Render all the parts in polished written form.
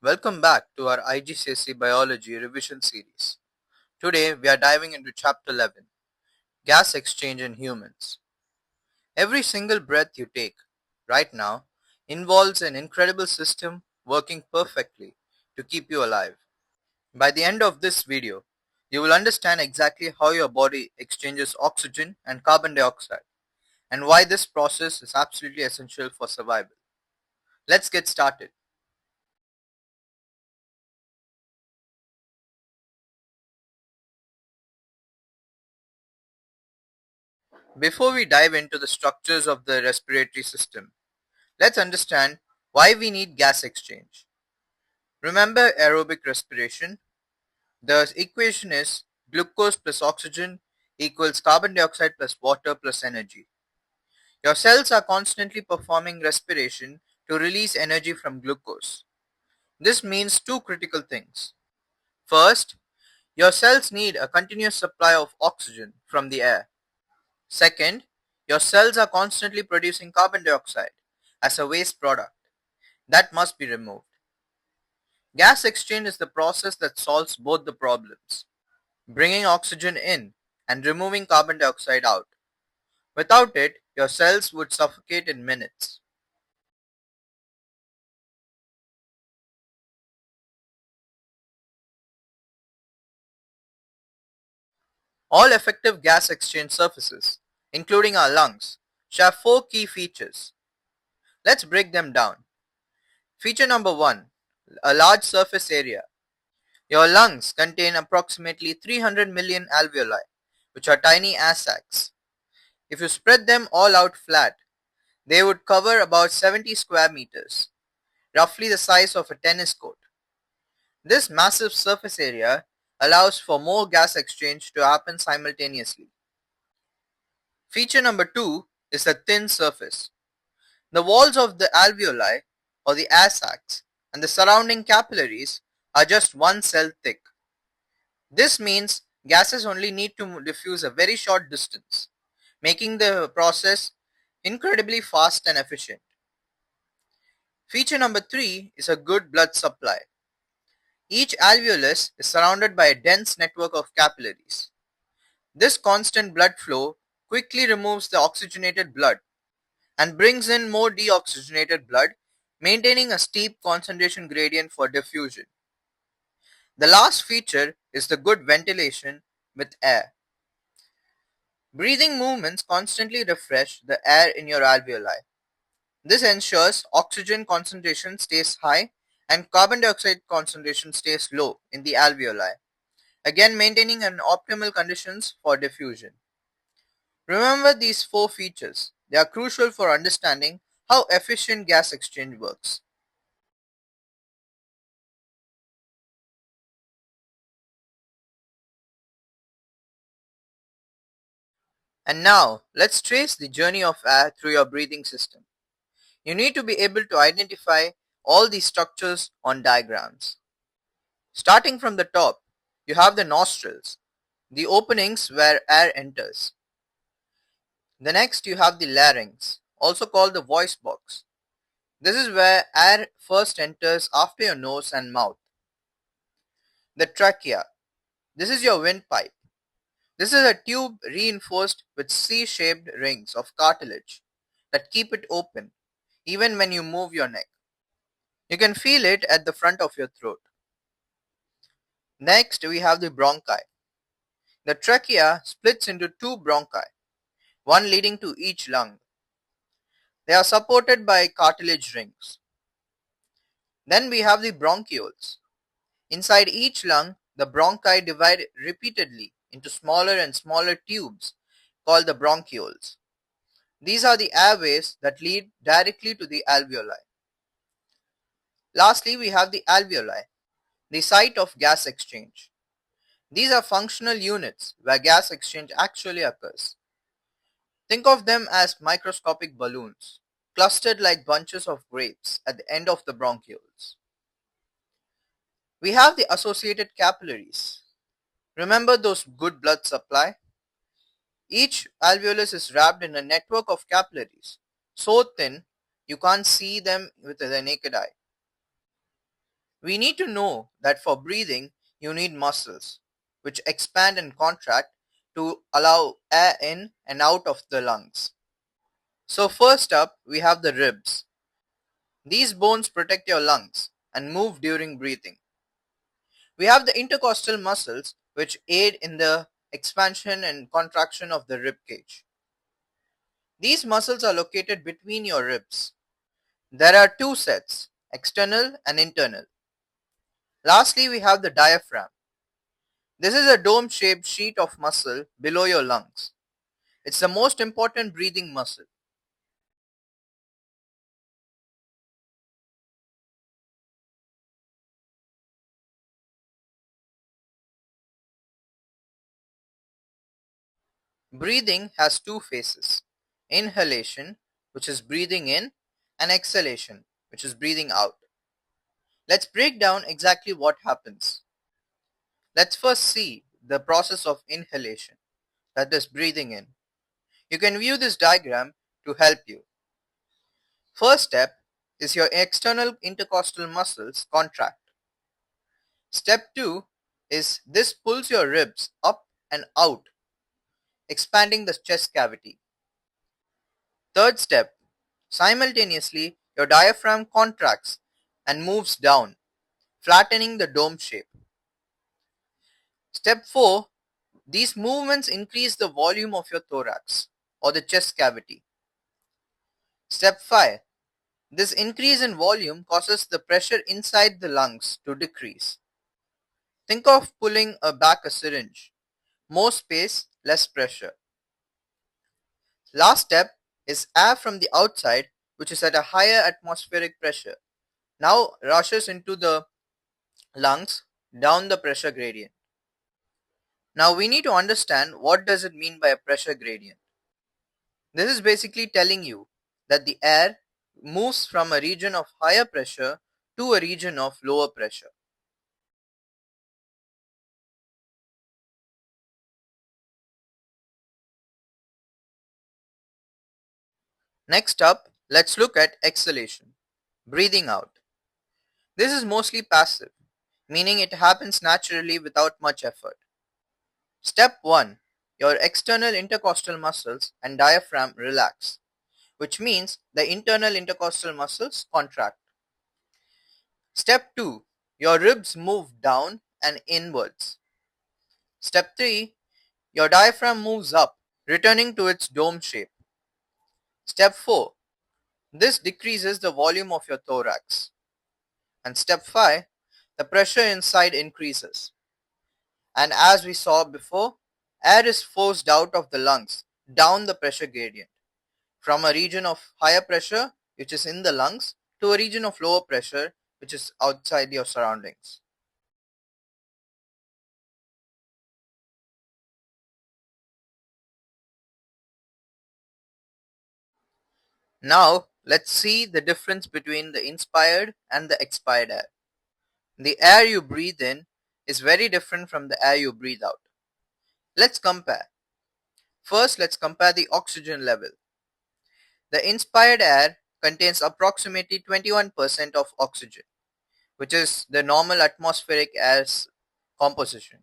Welcome back to our IGCSE Biology Revision Series. Today we are diving into Chapter 11, Gas Exchange in Humans. Every single breath you take right now involves an incredible system working perfectly to keep you alive. By the end of this video, you will understand exactly how your body exchanges oxygen and carbon dioxide and why this process is absolutely essential for survival. Let's get started. Before we dive into the structures of the respiratory system, let's understand why we need gas exchange. Remember aerobic respiration? The equation is glucose plus oxygen equals carbon dioxide plus water plus energy. Your cells are constantly performing respiration to release energy from glucose. This means two critical things. First, your cells need a continuous supply of oxygen from the air. Second, your cells are constantly producing carbon dioxide as a waste product that must be removed. Gas exchange is the process that solves both the problems, bringing oxygen in and removing carbon dioxide out. Without it, your cells would suffocate in minutes. All effective gas exchange surfaces, including our lungs, share four key features. Let's break them down. Feature number one, a large surface area. Your lungs contain approximately 300 million alveoli, which are tiny air sacs. If you spread them all out flat, they would cover about 70 square meters, roughly the size of a tennis court. This massive surface area allows for more gas exchange to happen simultaneously. Feature number two is the thin surface. The walls of the alveoli, or the air sacs, and the surrounding capillaries are just one cell thick. This means gases only need to diffuse a very short distance, making the process incredibly fast and efficient. Feature number three is a good blood supply. Each alveolus is surrounded by a dense network of capillaries. This constant blood flow quickly removes the oxygenated blood and brings in more deoxygenated blood, maintaining a steep concentration gradient for diffusion. The last feature is the good ventilation with air. Breathing movements constantly refresh the air in your alveoli. This ensures oxygen concentration stays high and carbon dioxide concentration stays low in the alveoli, again maintaining an optimal conditions for diffusion. Remember these four features. They are crucial for understanding how efficient gas exchange works. And now, let's trace the journey of air through your breathing system. You need to be able to identify all these structures on diagrams. Starting from the top, you have the nostrils, the openings where air enters. The next you have the larynx, also called the voice box. This is where air first enters after your nose and mouth. The trachea. This is your windpipe. This is a tube reinforced with C-shaped rings of cartilage that keep it open even when you move your neck. You can feel it at the front of your throat. Next, we have the bronchi. The trachea splits into two bronchi, one leading to each lung. They are supported by cartilage rings. Then we have the bronchioles. Inside each lung, the bronchi divide repeatedly into smaller and smaller tubes called the bronchioles. These are the airways that lead directly to the alveoli. Lastly, we have the alveoli, the site of gas exchange. These are functional units where gas exchange actually occurs. Think of them as microscopic balloons, clustered like bunches of grapes at the end of the bronchioles. We have the associated capillaries. Remember those good blood supply? Each alveolus is wrapped in a network of capillaries, so thin you can't see them with the naked eye. We need to know that for breathing, you need muscles, which expand and contract to allow air in and out of the lungs. So first up, we have the ribs. These bones protect your lungs and move during breathing. We have the intercostal muscles, which aid in the expansion and contraction of the rib cage. These muscles are located between your ribs. There are two sets, external and internal. Lastly, we have the diaphragm. This is a dome-shaped sheet of muscle below your lungs. It's the most important breathing muscle. Breathing has two phases, inhalation, which is breathing in, and exhalation, which is breathing out. Let's break down exactly what happens. Let's first see the process of inhalation, that is breathing in. You can view this diagram to help you. First step is your external intercostal muscles contract. Step 2 is this pulls your ribs up and out, expanding the chest cavity. Third step, simultaneously your diaphragm contracts and moves down, flattening the dome shape. Step 4, these movements increase the volume of your thorax or the chest cavity. Step 5, this increase in volume causes the pressure inside the lungs to decrease. Think of pulling back a syringe. More space, less pressure. Last step is air from the outside, which is at a higher atmospheric pressure. Now rushes into the lungs down the pressure gradient. Now we need to understand what does it mean by a pressure gradient. This is basically telling you that the air moves from a region of higher pressure to a region of lower pressure. Next up, let's look at exhalation, breathing out. This is mostly passive, meaning it happens naturally without much effort. Step 1. Your external intercostal muscles and diaphragm relax, which means the internal intercostal muscles contract. Step 2. Your ribs move down and inwards. Step 3. Your diaphragm moves up, returning to its dome shape. Step 4. This decreases the volume of your thorax. And step 5. The pressure inside increases. And as we saw before, air is forced out of the lungs down the pressure gradient from a region of higher pressure, which is in the lungs, to a region of lower pressure, which is outside your surroundings. Now, let's see the difference between the inspired and the expired air. The air you breathe in is very different from the air you breathe out. Let's compare. First, let's compare the oxygen level. The inspired air contains approximately 21% of oxygen, which is the normal atmospheric air's composition.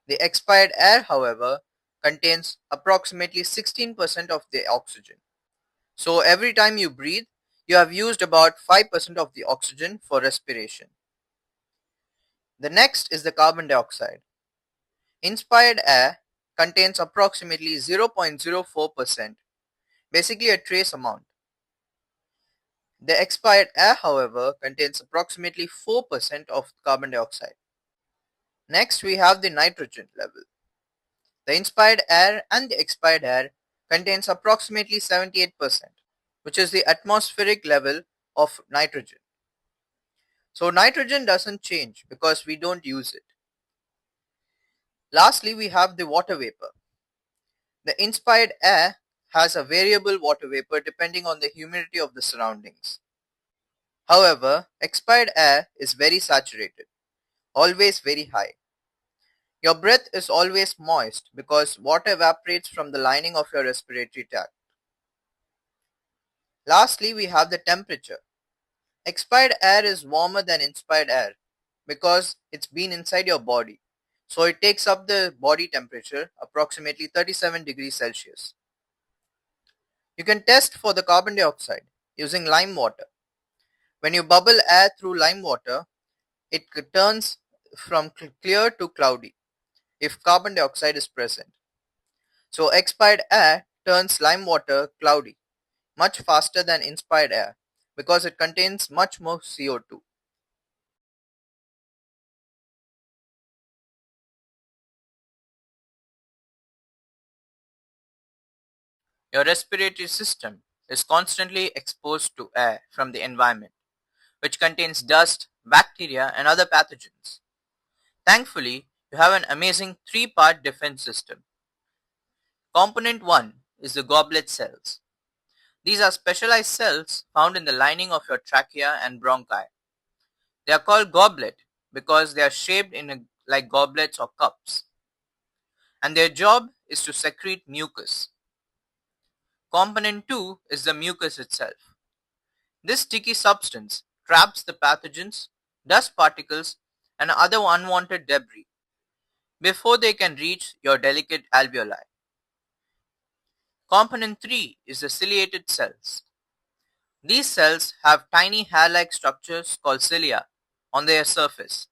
The expired air, however, contains approximately 16% of the oxygen. So every time you breathe, you have used about 5% of the oxygen for respiration. The next is the carbon dioxide. Inspired air contains approximately 0.04%, basically a trace amount. The expired air, however, contains approximately 4% of carbon dioxide. Next, we have the nitrogen level. The inspired air and the expired air contains approximately 78%, which is the atmospheric level of nitrogen. So nitrogen doesn't change because we don't use it. Lastly, we have the water vapor. The inspired air has a variable water vapor depending on the humidity of the surroundings. However, expired air is very saturated, always very high. Your breath is always moist because water evaporates from the lining of your respiratory tract. Lastly, we have the temperature. Expired air is warmer than inspired air because it's been inside your body. So it takes up the body temperature approximately 37 degrees Celsius. You can test for the carbon dioxide using lime water. When you bubble air through lime water, it turns from clear to cloudy if carbon dioxide is present. So expired air turns lime water cloudy much faster than inspired air because it contains much more CO2. Your respiratory system is constantly exposed to air from the environment, which contains dust, bacteria, and other pathogens. Thankfully, you have an amazing three-part defense system. Component 1 is the goblet cells. These are specialized cells found in the lining of your trachea and bronchi. They are called goblet because they are shaped like goblets or cups, and their job is to secrete mucus. Component 2 is the mucus itself. This sticky substance traps the pathogens, dust particles, and other unwanted debris before they can reach your delicate alveoli. Component 3 is the ciliated cells. These cells have tiny hair-like structures called cilia on their surface.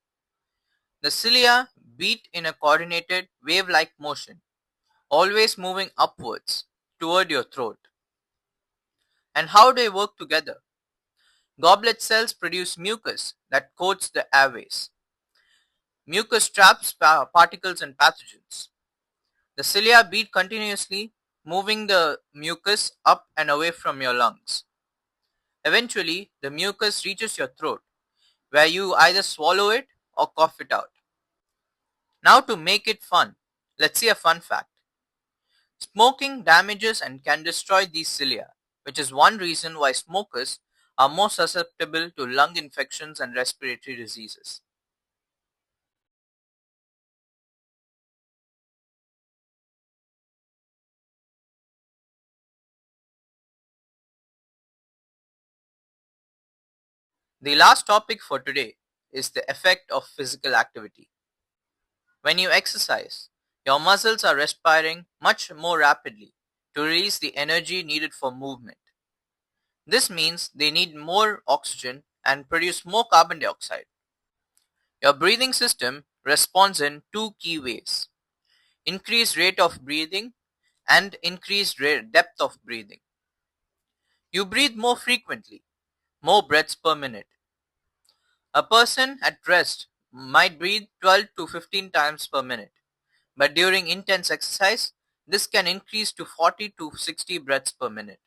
The cilia beat in a coordinated wave-like motion, always moving upwards toward your throat. And how they work together? Goblet cells produce mucus that coats the airways. Mucus traps particles and pathogens. The cilia beat continuously, moving the mucus up and away from your lungs. Eventually, the mucus reaches your throat, where you either swallow it or cough it out. Now, to make it fun, let's see a fun fact. Smoking damages and can destroy these cilia, which is one reason why smokers are more susceptible to lung infections and respiratory diseases. The last topic for today is the effect of physical activity. When you exercise, your muscles are respiring much more rapidly to release the energy needed for movement. This means they need more oxygen and produce more carbon dioxide. Your breathing system responds in two key ways: increased rate of breathing and increased depth of breathing. You breathe more frequently, more breaths per minute. A person at rest might breathe 12 to 15 times per minute, but during intense exercise, this can increase to 40 to 60 breaths per minute.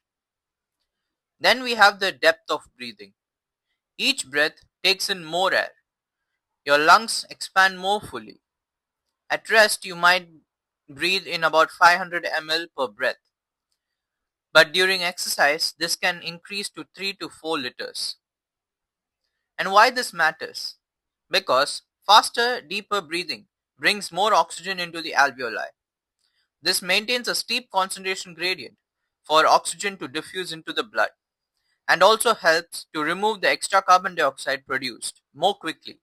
Then we have the depth of breathing. Each breath takes in more air. Your lungs expand more fully. At rest, you might breathe in about 500 ml per breath, but during exercise, this can increase to 3 to 4 liters. And why this matters? Because faster, deeper breathing brings more oxygen into the alveoli. This maintains a steep concentration gradient for oxygen to diffuse into the blood and also helps to remove the extra carbon dioxide produced more quickly.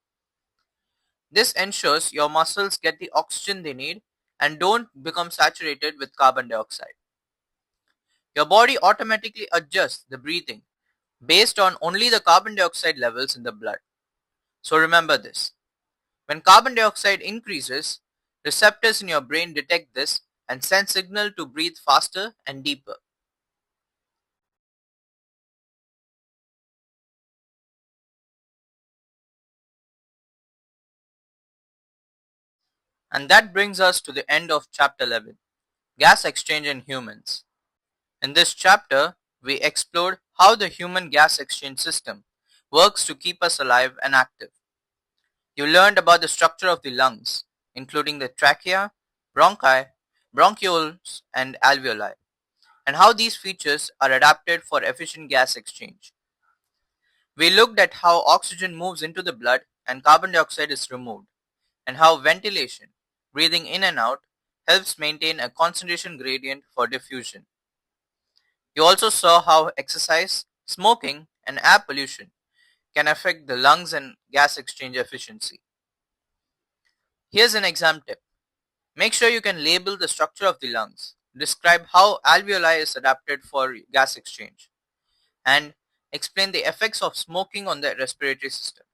This ensures your muscles get the oxygen they need and don't become saturated with carbon dioxide. Your body automatically adjusts the breathing based on only the carbon dioxide levels in the blood. So remember this. When carbon dioxide increases, receptors in your brain detect this and send signal to breathe faster and deeper. And that brings us to the end of chapter 11, gas exchange in humans. In this chapter, we explored how the human gas exchange system works to keep us alive and active. You learned about the structure of the lungs, including the trachea, bronchi, bronchioles, and alveoli, and how these features are adapted for efficient gas exchange. We looked at how oxygen moves into the blood and carbon dioxide is removed, and how ventilation, breathing in and out, helps maintain a concentration gradient for diffusion. You also saw how exercise, smoking, and air pollution can affect the lungs and gas exchange efficiency. Here's an exam tip. Make sure you can label the structure of the lungs, describe how alveoli is adapted for gas exchange, and explain the effects of smoking on the respiratory system.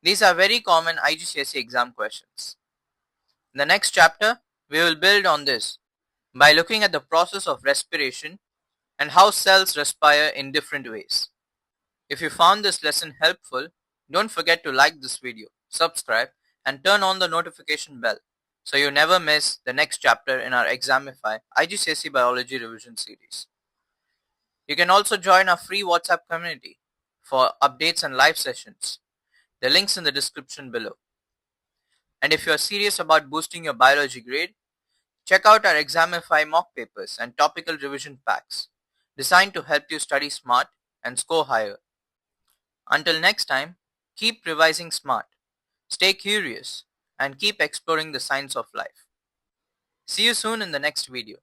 These are very common IGCSE exam questions. In the next chapter, we will build on this by looking at the process of respiration and how cells respire in different ways. If you found this lesson helpful, don't forget to like this video, subscribe, and turn on the notification bell so you never miss the next chapter in our Examify IGCSE Biology Revision Series. You can also join our free WhatsApp community for updates and live sessions. The link's in the description below. And if you are serious about boosting your biology grade, check out our Examify mock papers and topical revision packs designed to help you study smart and score higher. Until next time, keep revising smart, stay curious, and keep exploring the science of life. See you soon in the next video.